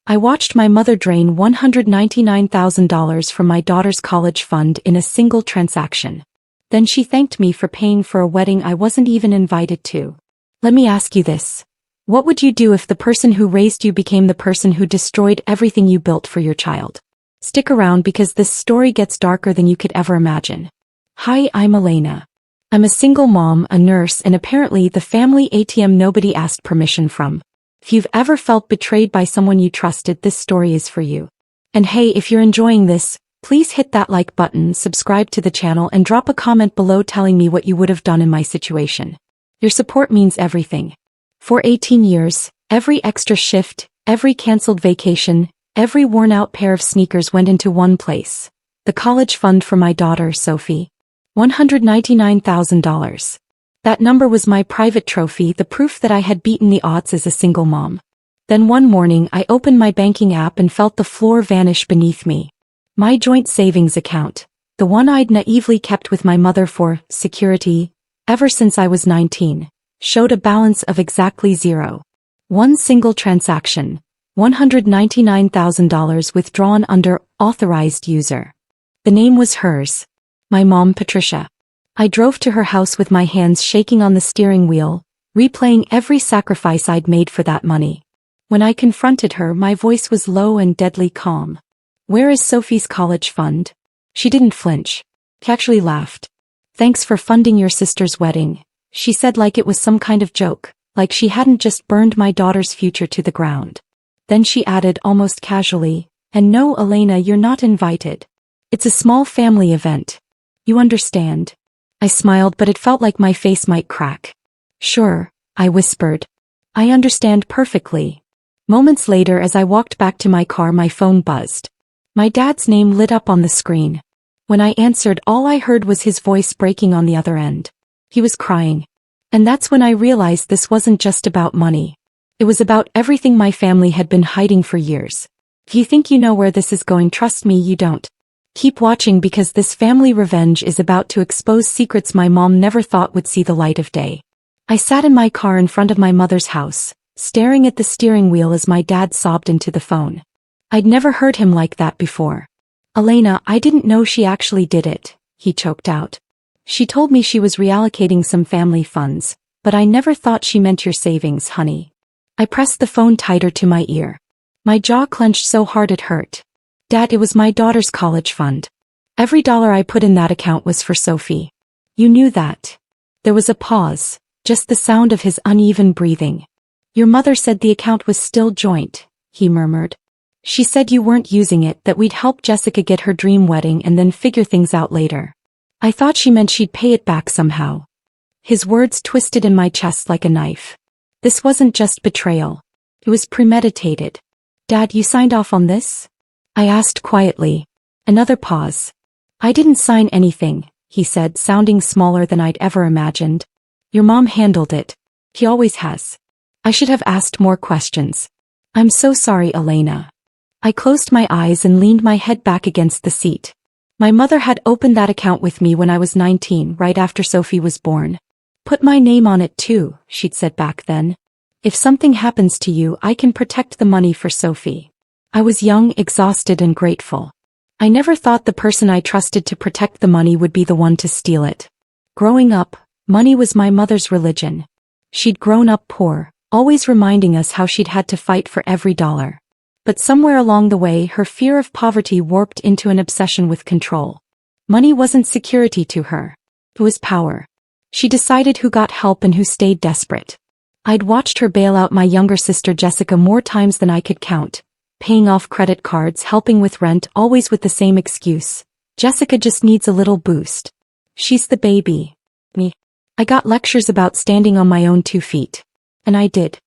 I watched my mother drain $199,000 from my daughter's college fund in a single transaction. Then she thanked me for paying for a wedding I wasn't even invited to. Let me ask you this. What would you do if the person who raised you became the person who destroyed everything you built for your child? Stick around because this story gets darker than you could ever imagine. Hi, I'm Elena. I'm a single mom, a nurse, and apparently the family ATM nobody asked permission from. If you've ever felt betrayed by someone you trusted, this story is for you. And hey, if you're enjoying this, please hit that like button, subscribe to the channel, and drop a comment below telling me what you would have done in my situation. Your support means everything. For 18 years, every extra shift, every canceled vacation, every worn-out pair of sneakers went into one place. The college fund for my daughter, Sophie. $199,000. That number was my private trophy, the proof that I had beaten the odds as a single mom. Then one morning I opened my banking app and felt the floor vanish beneath me. My joint savings account, the one I'd naively kept with my mother for security ever since I was 19, showed a balance of exactly zero. One single transaction, $199,000 withdrawn under authorized user. The name was hers. My mom, Patricia. I drove to her house with my hands shaking on the steering wheel, replaying every sacrifice I'd made for that money. When I confronted her, my voice was low and deadly calm. Where is Sophie's college fund? She didn't flinch. She actually laughed. Thanks for funding your sister's wedding, she said, like it was some kind of joke, like she hadn't just burned my daughter's future to the ground. Then she added almost casually, and no, Elena, you're not invited. It's a small family event. You understand? I smiled, but it felt like my face might crack. Sure, I whispered. I understand perfectly. Moments later, as I walked back to my car, my phone buzzed. My dad's name lit up on the screen. When I answered, all I heard was his voice breaking on the other end. He was crying. And that's when I realized this wasn't just about money. It was about everything my family had been hiding for years. If you think you know where this is going, trust me, you don't. Keep watching because this family revenge is about to expose secrets my mom never thought would see the light of day. I sat in my car in front of my mother's house, staring at the steering wheel as my dad sobbed into the phone. I'd never heard him like that before. Elena, I didn't know she actually did it, he choked out. She told me she was reallocating some family funds, but I never thought she meant your savings, honey. I pressed the phone tighter to my ear. My jaw clenched so hard it hurt. Dad, it was my daughter's college fund. Every dollar I put in that account was for Sophie. You knew that. There was a pause, just the sound of his uneven breathing. Your mother said the account was still joint, he murmured. She said you weren't using it, that we'd help Jessica get her dream wedding and then figure things out later. I thought she meant she'd pay it back somehow. His words twisted in my chest like a knife. This wasn't just betrayal. It was premeditated. Dad, you signed off on this? I asked quietly. Another pause. I didn't sign anything, he said, sounding smaller than I'd ever imagined. Your mom handled it. He always has. I should have asked more questions. I'm so sorry, Elena. I closed my eyes and leaned my head back against the seat. My mother had opened that account with me when I was 19, right after Sophie was born. Put my name on it too, she'd said back then. If something happens to you, I can protect the money for Sophie. I was young, exhausted, and grateful. I never thought the person I trusted to protect the money would be the one to steal it. Growing up, money was my mother's religion. She'd grown up poor, always reminding us how she'd had to fight for every dollar. But somewhere along the way, her fear of poverty warped into an obsession with control. Money wasn't security to her. It was power. She decided who got help and who stayed desperate. I'd watched her bail out my younger sister Jessica more times than I could count. Paying off credit cards, helping with rent, always with the same excuse. Jessica just needs a little boost. She's the baby. Me. I got lectures about standing on my own 2 feet. And I did.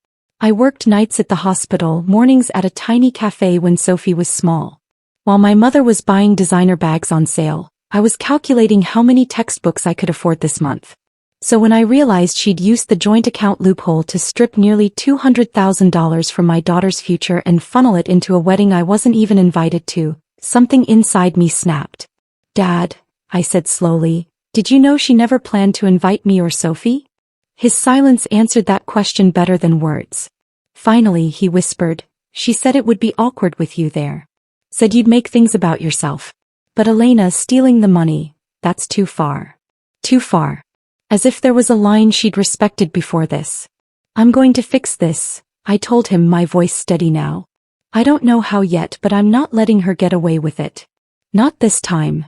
I worked nights at the hospital, mornings at a tiny cafe when Sophie was small. While my mother was buying designer bags on sale, I was calculating how many textbooks I could afford this month. So when I realized she'd used the joint account loophole to strip nearly $200,000 from my daughter's future and funnel it into a wedding I wasn't even invited to, something inside me snapped. Dad, I said slowly, did you know she never planned to invite me or Sophie? His silence answered that question better than words. Finally, he whispered, She said it would be awkward with you there. Said you'd make things about yourself. But Elena stealing the money, that's too far. Too far. As if there was a line she'd respected before this. I'm going to fix this, I told him, my voice steady now. I don't know how yet, but I'm not letting her get away with it. Not this time.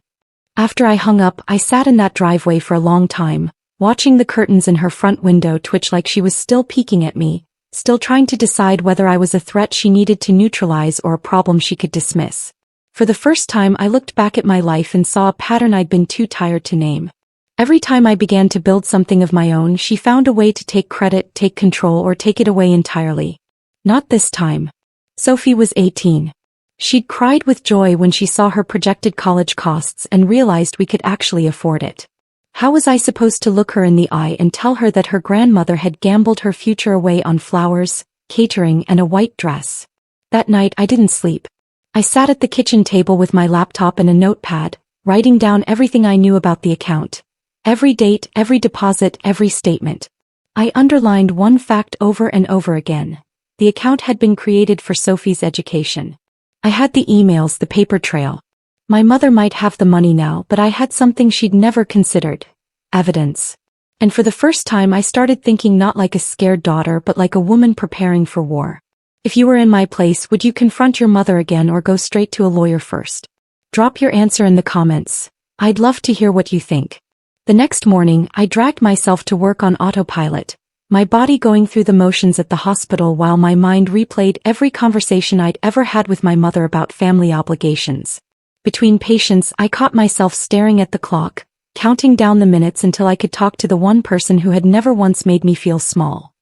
After I hung up, I sat in that driveway for a long time, watching the curtains in her front window twitch like she was still peeking at me, still trying to decide whether I was a threat she needed to neutralize or a problem she could dismiss. For the first time, I looked back at my life and saw a pattern I'd been too tired to name. Every time I began to build something of my own, she found a way to take credit, take control, or take it away entirely. Not this time. Sophie was 18. She'd cried with joy when she saw her projected college costs and realized we could actually afford it. How was I supposed to look her in the eye and tell her that her grandmother had gambled her future away on flowers, catering, and a white dress? That night I didn't sleep. I sat at the kitchen table with my laptop and a notepad, writing down everything I knew about the account. Every date, every deposit, every statement. I underlined one fact over and over again. The account had been created for Sophie's education. I had the emails, the paper trail. My mother might have the money now, but I had something she'd never considered. Evidence. And for the first time I started thinking not like a scared daughter but like a woman preparing for war. If you were in my place, would you confront your mother again or go straight to a lawyer first? Drop your answer in the comments. I'd love to hear what you think. The next morning, I dragged myself to work on autopilot, my body going through the motions at the hospital while my mind replayed every conversation I'd ever had with my mother about family obligations. Between patients, I caught myself staring at the clock, counting down the minutes until I could talk to the one person who had never once made me feel small.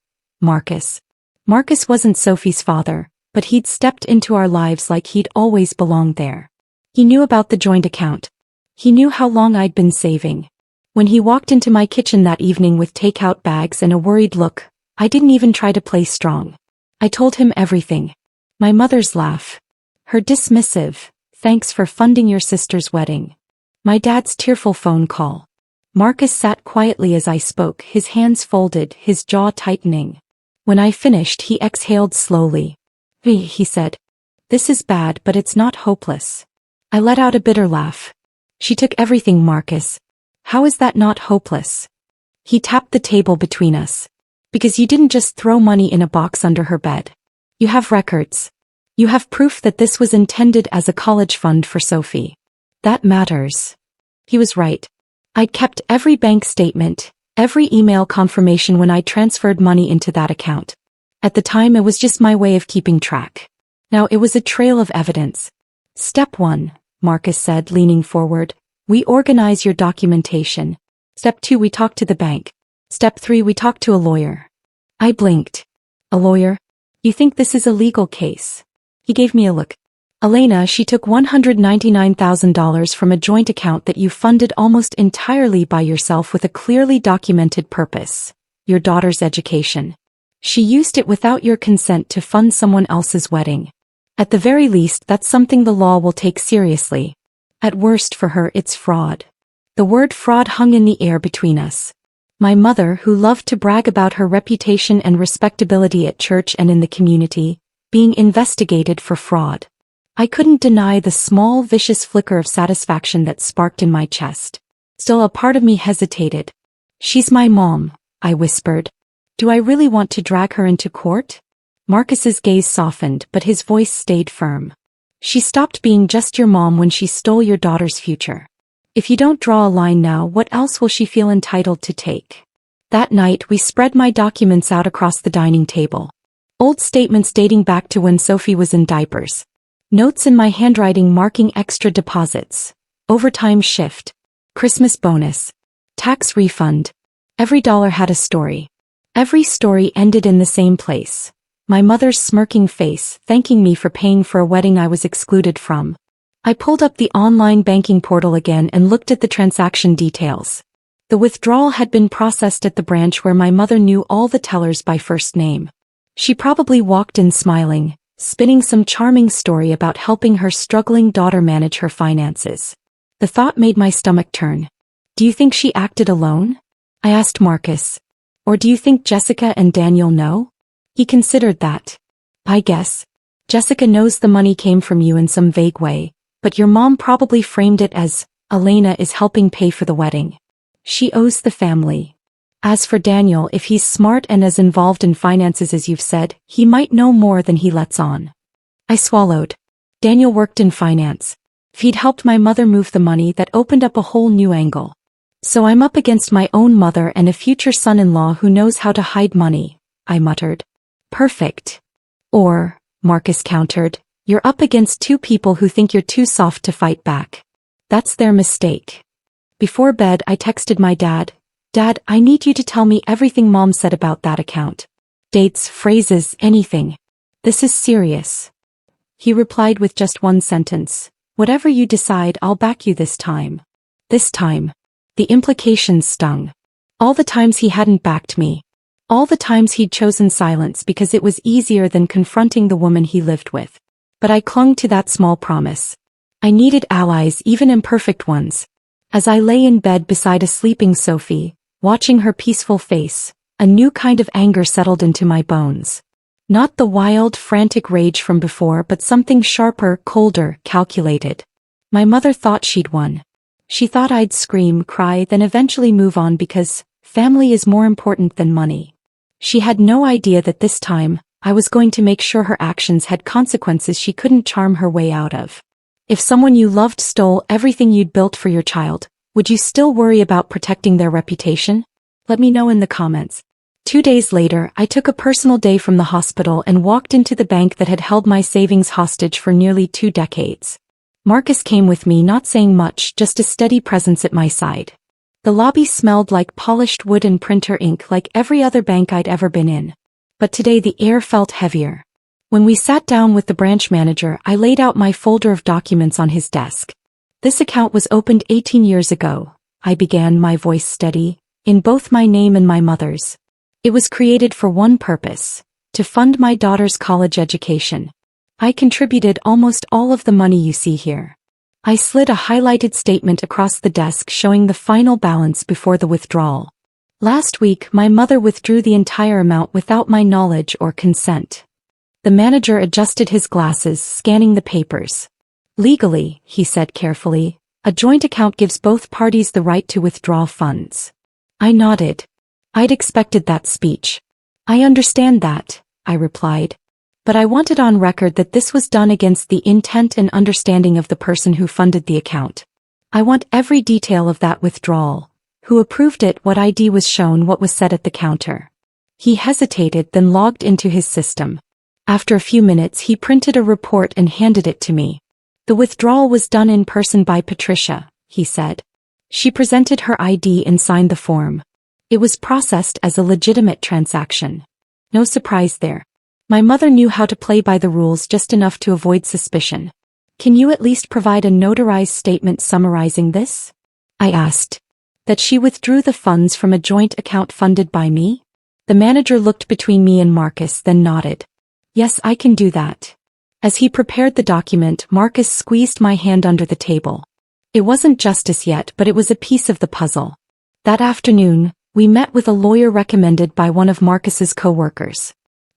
Marcus. Marcus wasn't Sophie's father, but he'd stepped into our lives like he'd always belonged there. He knew about the joint account. He knew how long I'd been saving. When he walked into my kitchen that evening with takeout bags and a worried look, I didn't even try to play strong. I told him everything. My mother's laugh. Her dismissive, "Thanks for funding your sister's wedding." My dad's tearful phone call. Marcus sat quietly as I spoke, his hands folded, his jaw tightening. When I finished, he exhaled slowly. He said, "This is bad, but it's not hopeless." I let out a bitter laugh. "She took everything, Marcus. How is that not hopeless?" He tapped the table between us. "Because you didn't just throw money in a box under her bed. You have records. You have proof that this was intended as a college fund for Sophie. That matters." He was right. I'd kept every bank statement, every email confirmation when I transferred money into that account. At the time it was just my way of keeping track. Now it was a trail of evidence. "Step 1, Marcus said, leaning forward. "We organize your documentation. Step 2, we talk to the bank. Step 3, we talk to a lawyer." I blinked. "A lawyer? You think this is a legal case?" He gave me a look. "Elena, she took $199,000 from a joint account that you funded almost entirely by yourself with a clearly documented purpose. Your daughter's education. She used it without your consent to fund someone else's wedding. At the very least, that's something the law will take seriously. At worst for her, it's fraud." The word fraud hung in the air between us. My mother, who loved to brag about her reputation and respectability at church and in the community, being investigated for fraud. I couldn't deny the small, vicious flicker of satisfaction that sparked in my chest. Still, a part of me hesitated. "She's my mom," I whispered. "Do I really want to drag her into court?" Marcus's gaze softened, but his voice stayed firm. "She stopped being just your mom when she stole your daughter's future. If you don't draw a line now, what else will she feel entitled to take?" That night, we spread my documents out across the dining table. Old statements dating back to when Sophie was in diapers. Notes in my handwriting marking extra deposits, overtime shift, Christmas bonus, tax refund. Every dollar had a story. Every story ended in the same place. My mother's smirking face, thanking me for paying for a wedding I was excluded from. I pulled up the online banking portal again and looked at the transaction details. The withdrawal had been processed at the branch where my mother knew all the tellers by first name. She probably walked in smiling, spinning some charming story about helping her struggling daughter manage her finances. The thought made my stomach turn. "Do you think she acted alone?" I asked Marcus. "Or do you think Jessica and Daniel know?" He considered that. "I guess. Jessica knows the money came from you in some vague way, but your mom probably framed it as, Elena is helping pay for the wedding. She owes the family. As for Daniel, if he's smart and as involved in finances as you've said, he might know more than he lets on. I swallowed. Daniel worked in finance. If he'd helped my mother move the money, that opened up a whole new angle. So I'm up against my own mother and a future son-in-law who knows how to hide money, I muttered. Perfect. Or, Marcus countered, you're up against two people who think you're too soft to fight back. That's their mistake. Before bed, I texted my dad. Dad, I need you to tell me everything Mom said about that account. Dates, phrases, anything. This is serious. He replied with just one sentence. Whatever you decide, I'll back you this time. This time. The implications stung. All the times he hadn't backed me. All the times he'd chosen silence because it was easier than confronting the woman he lived with. But I clung to that small promise. I needed allies, even imperfect ones. As I lay in bed beside a sleeping Sophie, watching her peaceful face, a new kind of anger settled into my bones. Not the wild, frantic rage from before, but something sharper, colder, calculated. My mother thought she'd won. She thought I'd scream, cry, then eventually move on because family is more important than money. She had no idea that this time, I was going to make sure her actions had consequences she couldn't charm her way out of. If someone you loved stole everything you'd built for your child, would you still worry about protecting their reputation? Let me know in the comments. 2 days later, I took a personal day from the hospital and walked into the bank that had held my savings hostage for nearly 2 decades. Marcus came with me, not saying much, just a steady presence at my side. The lobby smelled like polished wood and printer ink, like every other bank I'd ever been in. But today the air felt heavier. When we sat down with the branch manager, I laid out my folder of documents on his desk. This account was opened 18 years ago, I began, my voice steady, in both my name and my mother's. It was created for one purpose, to fund my daughter's college education. I contributed almost all of the money you see here. I slid a highlighted statement across the desk showing the final balance before the withdrawal. Last week, my mother withdrew the entire amount without my knowledge or consent. The manager adjusted his glasses, scanning the papers. Legally, he said carefully, a joint account gives both parties the right to withdraw funds. I nodded. I'd expected that speech. I understand that, I replied. But I wanted on record that this was done against the intent and understanding of the person who funded the account. I want every detail of that withdrawal. Who approved it, what ID was shown, what was said at the counter. He hesitated, then logged into his system. After a few minutes, he printed a report and handed it to me. The withdrawal was done in person by Patricia, he said. She presented her ID and signed the form. It was processed as a legitimate transaction. No surprise there. My mother knew how to play by the rules just enough to avoid suspicion. Can you at least provide a notarized statement summarizing this? I asked. That she withdrew the funds from a joint account funded by me? The manager looked between me and Marcus, then nodded. Yes, I can do that. As he prepared the document, Marcus squeezed my hand under the table. It wasn't justice yet, but it was a piece of the puzzle. That afternoon, we met with a lawyer recommended by one of Marcus's co-workers.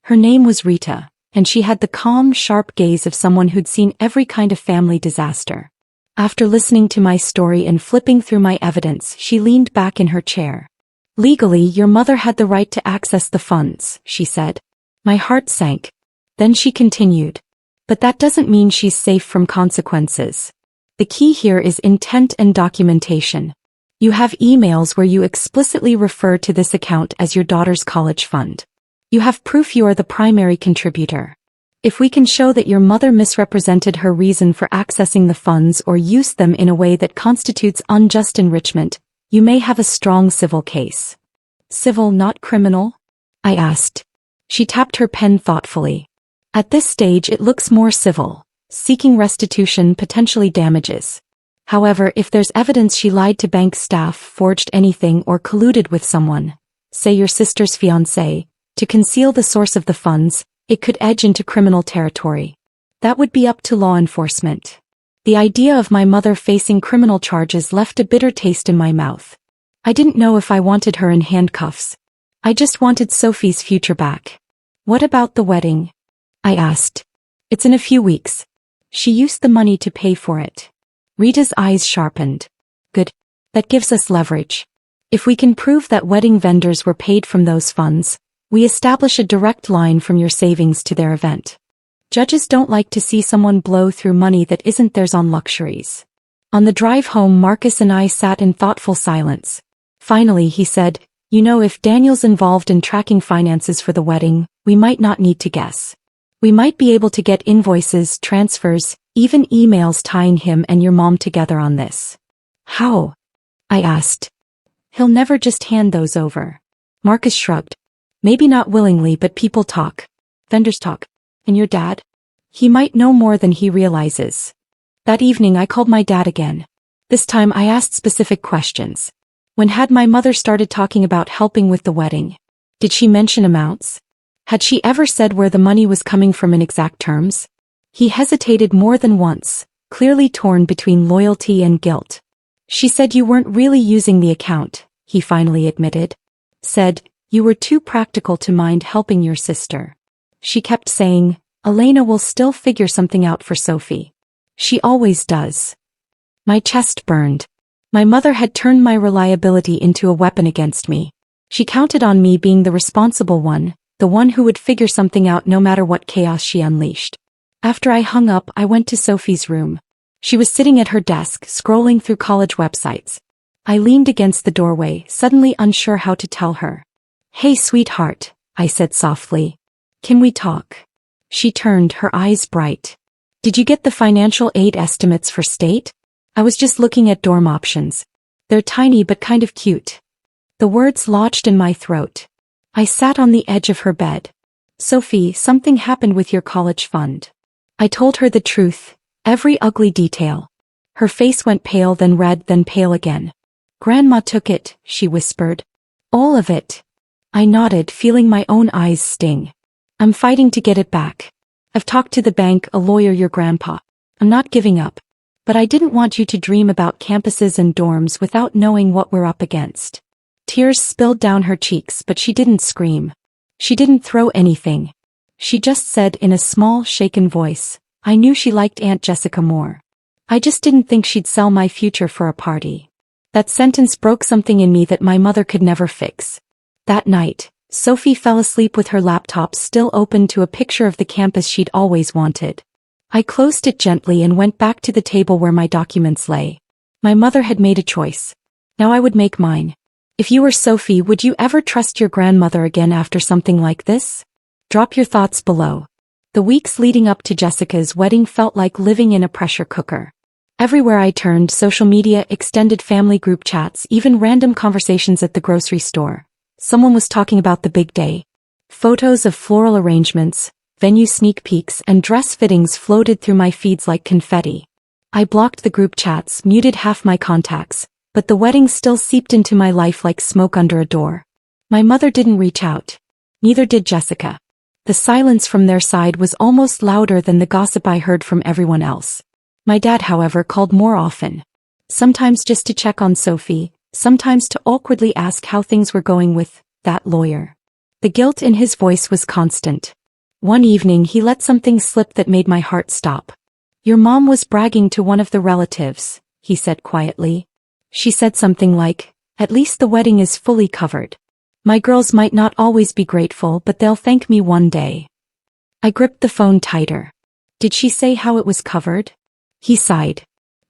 Her name was Rita, and she had the calm, sharp gaze of someone who'd seen every kind of family disaster. After listening to my story and flipping through my evidence, she leaned back in her chair. Legally, your mother had the right to access the funds, she said. My heart sank. Then she continued. But that doesn't mean she's safe from consequences. The key here is intent and documentation. You have emails where you explicitly refer to this account as your daughter's college fund. You have proof you are the primary contributor. If we can show that your mother misrepresented her reason for accessing the funds or used them in a way that constitutes unjust enrichment, you may have a strong civil case. Civil, not criminal? I asked. She tapped her pen thoughtfully. At this stage it looks more civil, seeking restitution, potentially damages. However, if there's evidence she lied to bank staff, forged anything, or colluded with someone, say your sister's fiancé, to conceal the source of the funds, it could edge into criminal territory. That would be up to law enforcement. The idea of my mother facing criminal charges left a bitter taste in my mouth. I didn't know if I wanted her in handcuffs. I just wanted Sophie's future back. What about the wedding? I asked. It's in a few weeks. She used the money to pay for it. Rita's eyes sharpened. Good. That gives us leverage. If we can prove that wedding vendors were paid from those funds, we establish a direct line from your savings to their event. Judges don't like to see someone blow through money that isn't theirs on luxuries. On the drive home, Marcus and I sat in thoughtful silence. Finally, he said, "You know, if Daniel's involved in tracking finances for the wedding, we might not need to guess. We might be able to get invoices, transfers, even emails tying him and your mom together on this." "How?" I asked. "He'll never just hand those over." Marcus shrugged. "Maybe not willingly, but people talk. Vendors talk. And your dad? He might know more than he realizes." That evening I called my dad again. This time I asked specific questions. When had my mother started talking about helping with the wedding? Did she mention amounts? Had she ever said where the money was coming from in exact terms? He hesitated more than once, clearly torn between loyalty and guilt. "She said you weren't really using the account," he finally admitted. "Said, you were too practical to mind helping your sister. She kept saying, Elena will still figure something out for Sophie. She always does." My chest burned. My mother had turned my reliability into a weapon against me. She counted on me being the responsible one, the one who would figure something out no matter what chaos she unleashed. After I hung up, I went to Sophie's room. She was sitting at her desk, scrolling through college websites. I leaned against the doorway, suddenly unsure how to tell her. "Hey, sweetheart," I said softly. "Can we talk?" She turned, her eyes bright. "Did you get the financial aid estimates for state?" "I was just looking at dorm options. They're tiny but kind of cute." The words lodged in my throat. I sat on the edge of her bed. "Sophie, something happened with your college fund." I told her the truth, every ugly detail. Her face went pale, then red, then pale again. "Grandma took it," she whispered. "All of it." I nodded, feeling my own eyes sting. "I'm fighting to get it back. I've talked to the bank, a lawyer, your grandpa. I'm not giving up. But I didn't want you to dream about campuses and dorms without knowing what we're up against." Tears spilled down her cheeks, but she didn't scream. She didn't throw anything. She just said in a small, shaken voice, "I knew she liked Aunt Jessica more. I just didn't think she'd sell my future for a party." That sentence broke something in me that my mother could never fix. That night, Sophie fell asleep with her laptop still open to a picture of the campus she'd always wanted. I closed it gently and went back to the table where my documents lay. My mother had made a choice. Now I would make mine. If you were Sophie, would you ever trust your grandmother again after something like this? Drop your thoughts below. The weeks leading up to Jessica's wedding felt like living in a pressure cooker. Everywhere I turned, social media, extended family group chats, even random conversations at the grocery store. Someone was talking about the big day. Photos of floral arrangements, venue sneak peeks, and dress fittings floated through my feeds like confetti. I blocked the group chats, muted half my contacts, but the wedding still seeped into my life like smoke under a door. My mother didn't reach out. Neither did Jessica. The silence from their side was almost louder than the gossip I heard from everyone else. My dad, however, called more often. Sometimes just to check on Sophie, sometimes to awkwardly ask how things were going with that lawyer. The guilt in his voice was constant. One evening he let something slip that made my heart stop. "Your mom was bragging to one of the relatives," he said quietly. "She said something like, 'At least the wedding is fully covered. My girls might not always be grateful, but they'll thank me one day.'" I gripped the phone tighter. "Did she say how it was covered?" He sighed.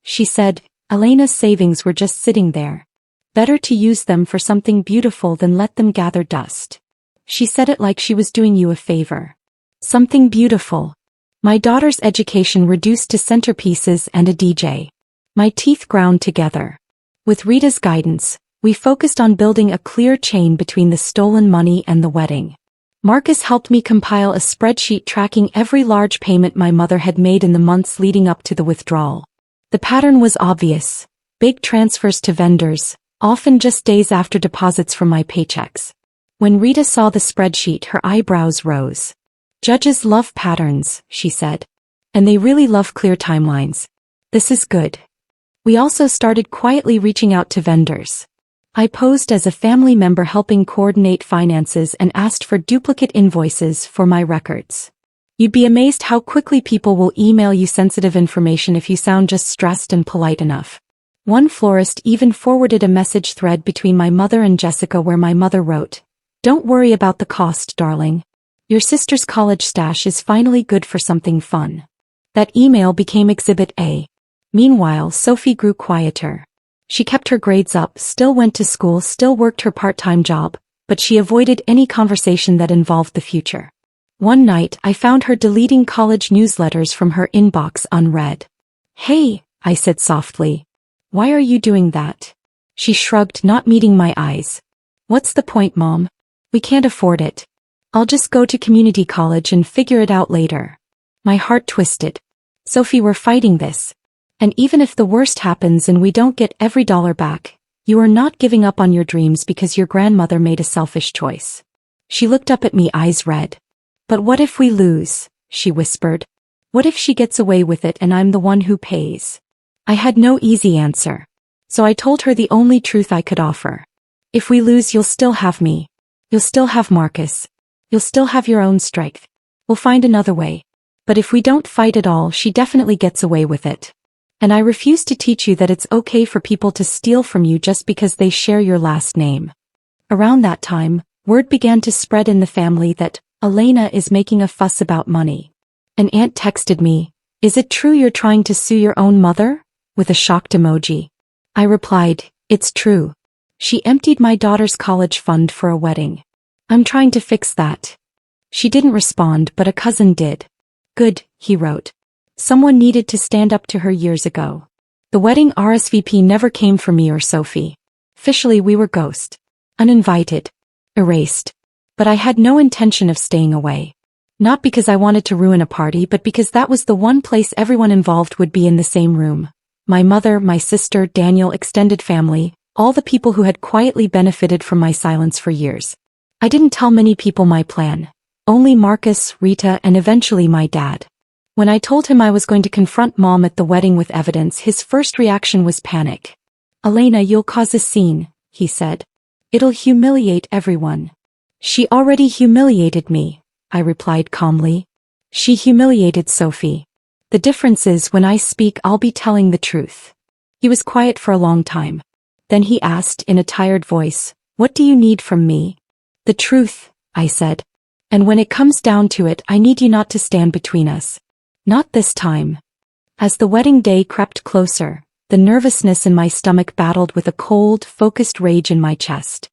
"She said, Elena's savings were just sitting there. Better to use them for something beautiful than let them gather dust. She said it like she was doing you a favor." Something beautiful. My daughter's education reduced to centerpieces and a DJ. My teeth ground together. With Rita's guidance, we focused on building a clear chain between the stolen money and the wedding. Marcus helped me compile a spreadsheet tracking every large payment my mother had made in the months leading up to the withdrawal. The pattern was obvious. Big transfers to vendors, often just days after deposits from my paychecks. When Rita saw the spreadsheet, her eyebrows rose. "Judges love patterns," she said. "And they really love clear timelines. This is good." We also started quietly reaching out to vendors. I posed as a family member helping coordinate finances and asked for duplicate invoices for my records. You'd be amazed how quickly people will email you sensitive information if you sound just stressed and polite enough. One florist even forwarded a message thread between my mother and Jessica where my mother wrote, "Don't worry about the cost, darling. Your sister's college stash is finally good for something fun." That email became Exhibit A. Meanwhile, Sophie grew quieter. She kept her grades up, still went to school, still worked her part-time job, but she avoided any conversation that involved the future. One night, I found her deleting college newsletters from her inbox unread. "Hey," I said softly. "Why are you doing that?" She shrugged, not meeting my eyes. "What's the point, Mom? We can't afford it. I'll just go to community college and figure it out later." My heart twisted. "Sophie, we're fighting this. And even if the worst happens and we don't get every dollar back, you are not giving up on your dreams because your grandmother made a selfish choice." She looked up at me, eyes red. "But what if we lose?" she whispered. "What if she gets away with it and I'm the one who pays?" I had no easy answer. So I told her the only truth I could offer. "If we lose, you'll still have me. You'll still have Marcus. You'll still have your own strength. We'll find another way. But if we don't fight at all, she definitely gets away with it. And I refuse to teach you that it's okay for people to steal from you just because they share your last name." Around that time, word began to spread in the family that Elena is making a fuss about money. An aunt texted me, "Is it true you're trying to sue your own mother?" with a shocked emoji. I replied, "It's true. She emptied my daughter's college fund for a wedding. I'm trying to fix that." She didn't respond, but a cousin did. "Good," he wrote. "Someone needed to stand up to her years ago." The wedding RSVP never came for me or Sophie. Officially, we were ghost. Uninvited. Erased. But I had no intention of staying away. Not because I wanted to ruin a party, but because that was the one place everyone involved would be in the same room. My mother, my sister, Daniel, extended family, all the people who had quietly benefited from my silence for years. I didn't tell many people my plan. Only Marcus, Rita, and eventually my dad. When I told him I was going to confront Mom at the wedding with evidence, his first reaction was panic. "Elena, you'll cause a scene," he said. "It'll humiliate everyone." "She already humiliated me," I replied calmly. "She humiliated Sophie. The difference is when I speak, I'll be telling the truth." He was quiet for a long time. Then he asked in a tired voice, "What do you need from me?" "The truth," I said. "And when it comes down to it, I need you not to stand between us. Not this time." As the wedding day crept closer, the nervousness in my stomach battled with a cold, focused rage in my chest.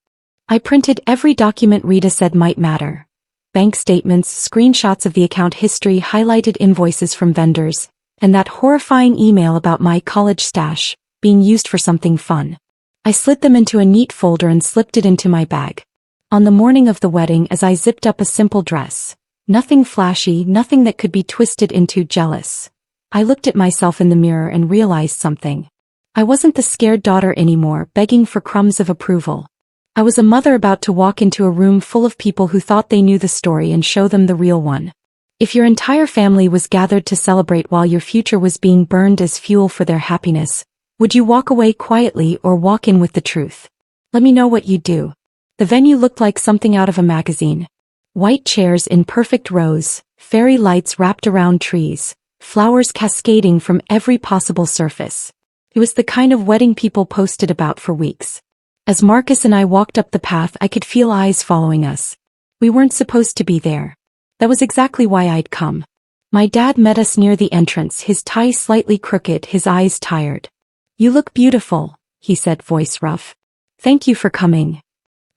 I printed every document Rita said might matter. Bank statements, screenshots of the account history, highlighted invoices from vendors, and that horrifying email about my college stash being used for something fun. I slid them into a neat folder and slipped it into my bag. On the morning of the wedding, as I zipped up a simple dress, nothing flashy, nothing that could be twisted into jealous, I looked at myself in the mirror and realized something. I wasn't the scared daughter anymore, begging for crumbs of approval. I was a mother about to walk into a room full of people who thought they knew the story and show them the real one. If your entire family was gathered to celebrate while your future was being burned as fuel for their happiness, would you walk away quietly or walk in with the truth? Let me know what you'd do. The venue looked like something out of a magazine. White chairs in perfect rows, fairy lights wrapped around trees, flowers cascading from every possible surface. It was the kind of wedding people posted about for weeks. As Marcus and I walked up the path, I could feel eyes following us. We weren't supposed to be there. That was exactly why I'd come. My dad met us near the entrance, his tie slightly crooked, his eyes tired. "You look beautiful," he said, voice rough. "Thank you for coming."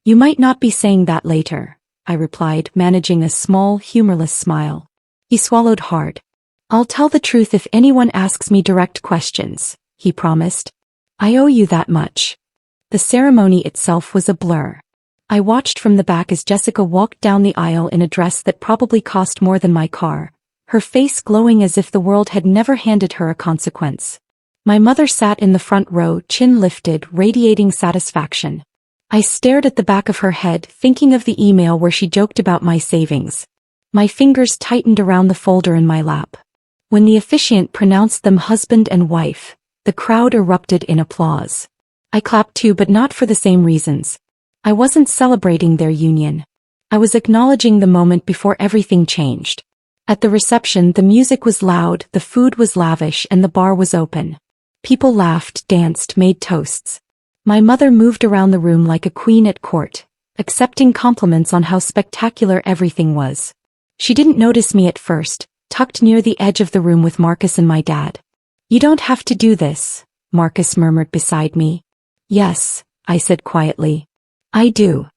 "You might not be saying that later," I replied, managing a small, humorless smile. He swallowed hard. "I'll tell the truth if anyone asks me direct questions," he promised. "I owe you that much." The ceremony itself was a blur. I watched from the back as Jessica walked down the aisle in a dress that probably cost more than my car, her face glowing as if the world had never handed her a consequence. My mother sat in the front row, chin lifted, radiating satisfaction. I stared at the back of her head, thinking of the email where she joked about my savings. My fingers tightened around the folder in my lap. When the officiant pronounced them husband and wife, the crowd erupted in applause. I clapped too, but not for the same reasons. I wasn't celebrating their union. I was acknowledging the moment before everything changed. At the reception, the music was loud, the food was lavish, and the bar was open. People laughed, danced, made toasts. My mother moved around the room like a queen at court, accepting compliments on how spectacular everything was. She didn't notice me at first, tucked near the edge of the room with Marcus and my dad. "You don't have to do this," Marcus murmured beside me. "Yes," I said quietly. "I do."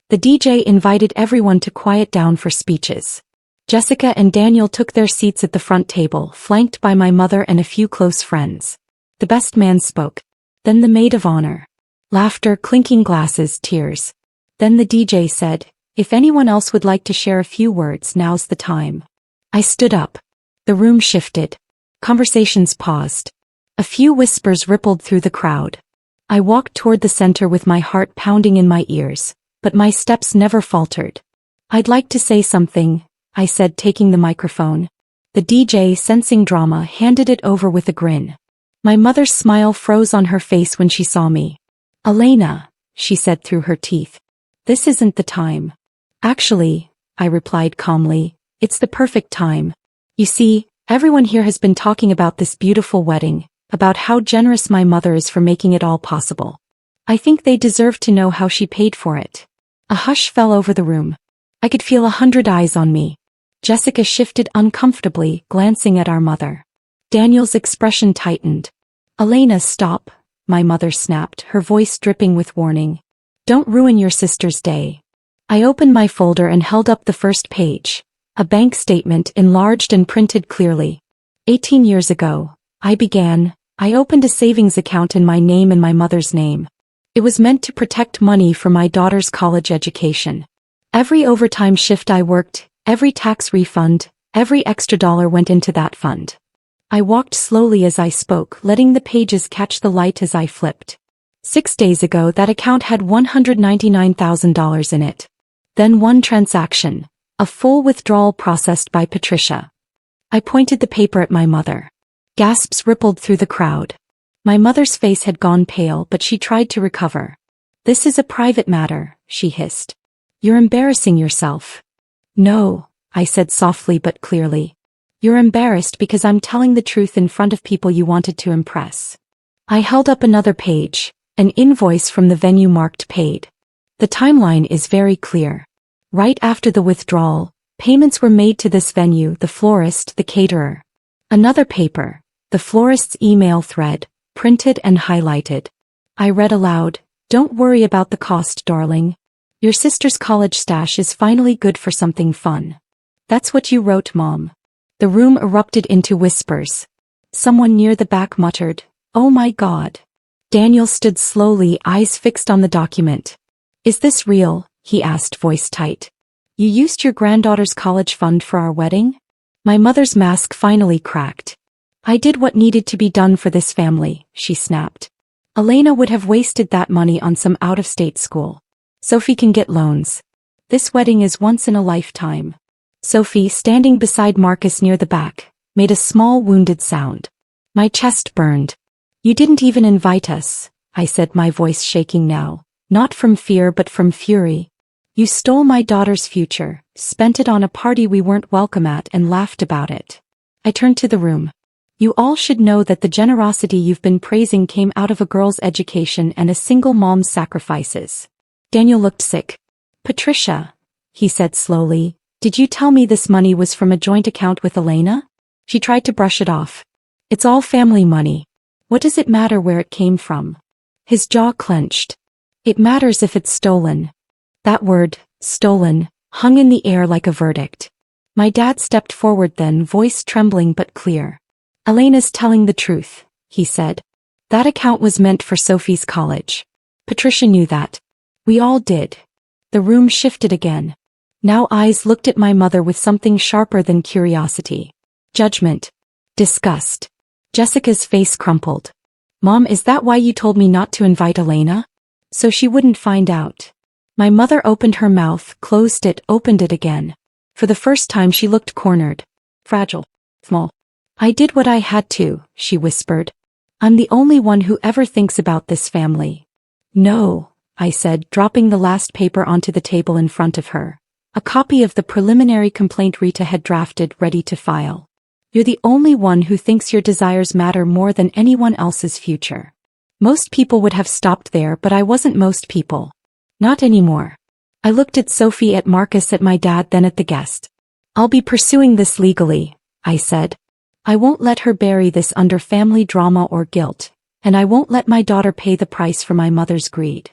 The DJ invited everyone to quiet down for speeches. Jessica and Daniel took their seats at the front table, flanked by my mother and a few close friends. The best man spoke. Then the maid of honor. Laughter, clinking glasses, tears. Then the DJ said, "If anyone else would like to share a few words, now's the time." I stood up. The room shifted. Conversations paused. A few whispers rippled through the crowd. I walked toward the center with my heart pounding in my ears, but my steps never faltered. "I'd like to say something," I said, taking the microphone. The DJ, sensing drama, handed it over with a grin. My mother's smile froze on her face when she saw me. "Elena," she said through her teeth. "This isn't the time." "Actually," I replied calmly, "it's the perfect time. You see, everyone here has been talking about this beautiful wedding, about how generous my mother is for making it all possible. I think they deserve to know how she paid for it." A hush fell over the room. I could feel 100 eyes on me. Jessica shifted uncomfortably, glancing at our mother. Daniel's expression tightened. "Elena, stop," my mother snapped, her voice dripping with warning. "Don't ruin your sister's day." I opened my folder and held up the first page. A bank statement, enlarged and printed clearly. 18 years ago, I opened a savings account in my name and my mother's name. It was meant to protect money for my daughter's college education. Every overtime shift I worked, every tax refund, every extra dollar went into that fund. I walked slowly as I spoke, letting the pages catch the light as I flipped. 6 days ago, that account had $199,000 in it. Then one transaction, a full withdrawal processed by Patricia. I pointed the paper at my mother. Gasps rippled through the crowd. My mother's face had gone pale, but she tried to recover. "This is a private matter," she hissed. "You're embarrassing yourself." "No," I said softly but clearly. "You're embarrassed because I'm telling the truth in front of people you wanted to impress." I held up another page, an invoice from the venue marked paid. The timeline is very clear. Right after the withdrawal, payments were made to this venue, the florist, the caterer. Another paper, the florist's email thread, printed and highlighted. I read aloud, "Don't worry about the cost, darling. Your sister's college stash is finally good for something fun." "That's what you wrote, Mom." The room erupted into whispers. Someone near the back muttered, "Oh my God." Daniel stood slowly, eyes fixed on the document. "Is this real?" he asked, voice tight. "You used your granddaughter's college fund for our wedding?" My mother's mask finally cracked. "I did what needed to be done for this family," she snapped. "Elena would have wasted that money on some out-of-state school. Sophie can get loans. This wedding is once in a lifetime." Sophie, standing beside Marcus near the back, made a small wounded sound. My chest burned. "You didn't even invite us," I said, my voice shaking now, not from fear but from fury. "You stole my daughter's future, spent it on a party we weren't welcome at, and laughed about it." I turned to the room. "You all should know that the generosity you've been praising came out of a girl's education and a single mom's sacrifices." Daniel looked sick. "Patricia," he said slowly, "did you tell me this money was from a joint account with Elena?" She tried to brush it off. "It's all family money. What does it matter where it came from?" His jaw clenched. "It matters if it's stolen." That word, stolen, hung in the air like a verdict. My dad stepped forward then, voice trembling but clear. "Elena's telling the truth," he said. "That account was meant for Sophie's college. Patricia knew that. We all did." The room shifted again. Now eyes looked at my mother with something sharper than curiosity. Judgment. Disgust. Jessica's face crumpled. "Mom, is that why you told me not to invite Elena? So she wouldn't find out?" My mother opened her mouth, closed it, opened it again. For the first time she looked cornered. Fragile. Small. "I did what I had to," she whispered. "I'm the only one who ever thinks about this family." "No," I said, dropping the last paper onto the table in front of her. A copy of the preliminary complaint Rita had drafted ready to file. You're the only one who thinks your desires matter more than anyone else's future. Most people would have stopped there, but I wasn't most people. Not anymore. I looked at Sophie, at Marcus, at my dad, then at the guest. I'll be pursuing this legally, I said. I won't let her bury this under family drama or guilt, and I won't let my daughter pay the price for my mother's greed.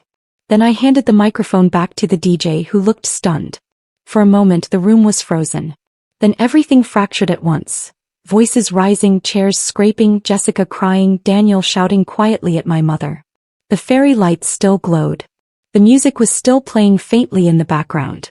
Then I handed the microphone back to the DJ, who looked stunned. For a moment the room was frozen. Then everything fractured at once. Voices rising, chairs scraping, Jessica crying, Daniel shouting quietly at my mother. The fairy lights still glowed. The music was still playing faintly in the background.